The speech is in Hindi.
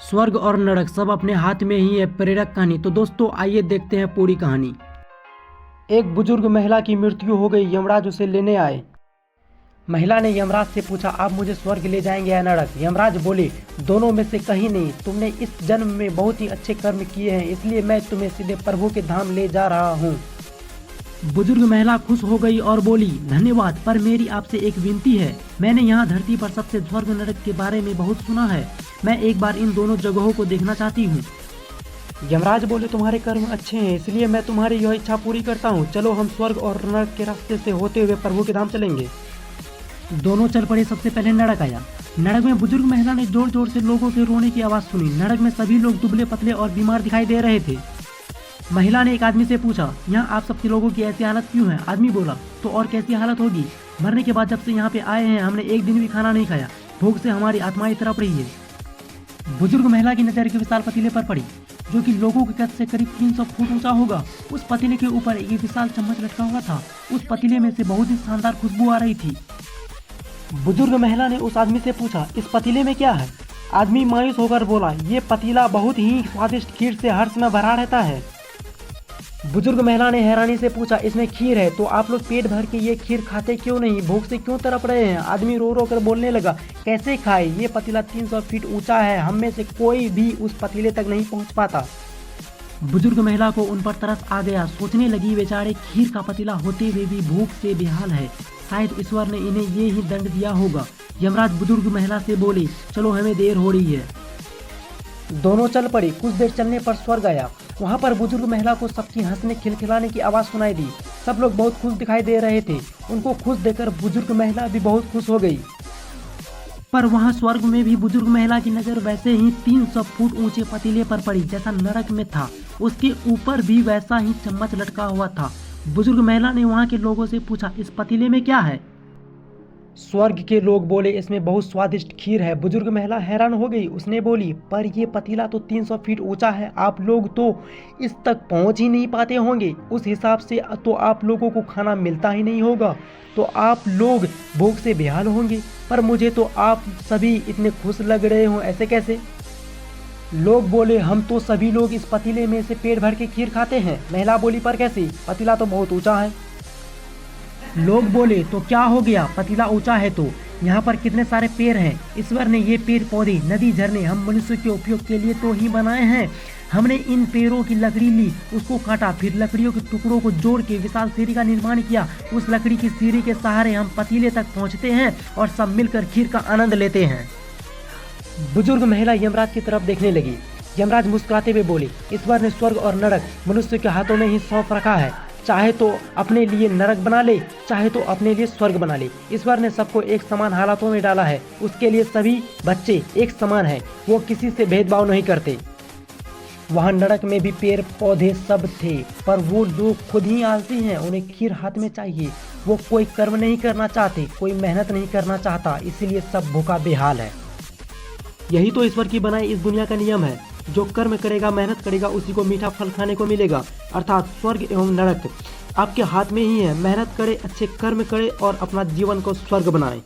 स्वर्ग और नरक सब अपने हाथ में ही है प्रेरक कहानी। तो दोस्तों आइए देखते हैं पूरी कहानी। एक बुजुर्ग महिला की मृत्यु हो गई। यमराज उसे लेने आए। महिला ने यमराज से पूछा, आप मुझे स्वर्ग ले जाएंगे या नरक? यमराज बोले, दोनों में से कहीं नहीं। तुमने इस जन्म में बहुत ही अच्छे कर्म किए हैं, इसलिए मैं तुम्हें सीधे प्रभु के धाम ले जा रहा हूँ। बुजुर्ग महिला खुश हो गई और बोली, धन्यवाद, पर मेरी आपसे एक विनती है। मैंने यहाँ धरती पर सबसे स्वर्ग नरक के बारे में बहुत सुना है। मैं एक बार इन दोनों जगहों को देखना चाहती हूँ। यमराज बोले, तुम्हारे कर्म अच्छे हैं, इसलिए मैं तुम्हारी यह इच्छा पूरी करता हूँ। चलो हम स्वर्ग और नरक के रास्ते से होते हुए प्रभु के धाम चलेंगे। दोनों चल पड़े। सबसे पहले नरक आया। नरक में बुजुर्ग महिला ने जोर जोर से लोगों के रोने की आवाज़ सुनी। नरक में सभी लोग दुबले पतले और बीमार दिखाई दे रहे थे। महिला ने एक आदमी से पूछा, यहाँ आप सबके लोगों की ऐसी हालत क्यों है? आदमी बोला, तो और कैसी हालत होगी? मरने के बाद जब से यहाँ पे आए हैं हमने एक दिन भी खाना नहीं खाया। भूख से हमारी आत्माएं तड़प रही है। बुजुर्ग महिला की नजर एक विशाल पतीले पर पड़ी, जो कि लोगों के कद से करीब 300 फुट ऊंचा होगा। उस पतीले के ऊपर एक विशाल चम्मच लटका हुआ था। उस पतीले में से बहुत ही शानदार खुशबू आ रही थी। बुजुर्ग महिला ने उस आदमी से पूछा, इस पतीले में क्या है? आदमी मायूस होकर बोला, ये पतीला बहुत ही स्वादिष्ट खीर से हर समय भरा रहता है। बुजुर्ग महिला ने हैरानी से पूछा, इसमें खीर है तो आप लोग पेट भर के ये खीर खाते क्यों नहीं? भूख से क्यों तड़प रहे हैं? आदमी रो रो कर बोलने लगा, कैसे खाए? ये पतीला 300 फीट ऊंचा है, हम में से कोई भी उस पतीले तक नहीं पहुंच पाता। बुजुर्ग महिला को उन पर तरस आ गया। सोचने लगी, बेचारे खीर का पतीला होते हुए भी भूख से बेहाल है। शायद ईश्वर ने इन्हें ये ही दंड दिया होगा। यमराज बुजुर्ग महिला से बोले, चलो हमें देर हो रही है। दोनों चल पड़ी। कुछ देर चलने पर स्वर्ग आया। वहाँ पर बुजुर्ग महिला को सबकी हंसने खिलखिलाने की आवाज़ सुनाई दी। सब लोग बहुत खुश दिखाई दे रहे थे। उनको खुश देखकर बुजुर्ग महिला भी बहुत खुश हो गई। पर वहाँ स्वर्ग में भी बुजुर्ग महिला की नज़र वैसे ही 300 फुट ऊंचे पतीले पर पड़ी जैसा नरक में था। उसके ऊपर भी वैसा ही चम्मच लटका हुआ था। बुजुर्ग महिला ने वहाँ के लोगों से पूछा, इस पतीले में क्या है? स्वर्ग के लोग बोले, इसमें बहुत स्वादिष्ट खीर है। बुजुर्ग महिला हैरान हो गई। उसने बोली, पर ये पतीला तो 300 फीट ऊंचा है, आप लोग तो इस तक पहुंच ही नहीं पाते होंगे। उस हिसाब से तो आप लोगों को खाना मिलता ही नहीं होगा, तो आप लोग भूख से बेहाल होंगे। पर मुझे तो आप सभी इतने खुश लग रहे हो, ऐसे कैसे? लोग बोले, हम तो सभी लोग इस पतीले में से पेट भर के खीर खाते हैं। महिला बोली, पर कैसे? पतीला तो बहुत ऊंचा है। लोग बोले, तो क्या हो गया? पतीला ऊंचा है तो यहाँ पर कितने सारे पेड़ हैं। ईश्वर ने ये पेड़ पौधे, नदी, झरने हम मनुष्य के उपयोग के लिए तो ही बनाए हैं। हमने इन पेड़ों की लकड़ी ली, उसको काटा, फिर लकड़ियों के टुकड़ों को जोड़ के विशाल सीढ़ी का निर्माण किया। उस लकड़ी की सीढ़ी के सहारे हम पतीले तक पहुँचते हैं और सब मिलकर खीर का आनंद लेते हैं। बुजुर्ग महिला यमराज की तरफ देखने लगी। यमराज मुस्कुराते हुए बोले, ईश्वर ने स्वर्ग और नरक मनुष्य के हाथों में ही सौंप रखा है। चाहे तो अपने लिए नरक बना ले, चाहे तो अपने लिए स्वर्ग बना ले। ईश्वर ने सबको एक समान हालातों में डाला है। उसके लिए सभी बच्चे एक समान हैं। वो किसी से भेदभाव नहीं करते। वहाँ नरक में भी पेड़ पौधे सब थे, पर वो लोग खुद ही आलसी हैं। उन्हें खीर हाथ में चाहिए। वो कोई कर्म नहीं करना चाहते, कोई मेहनत नहीं करना चाहता, इसीलिए सब भूखा बेहाल है। यही तो ईश्वर की बनाई इस दुनिया का नियम है। जो कर्म करेगा, मेहनत करेगा, उसी को मीठा फल खाने को मिलेगा। अर्थात स्वर्ग एवं नरक आपके हाथ में ही है। मेहनत करें, अच्छे कर्म करें और अपना जीवन को स्वर्ग बनाएं।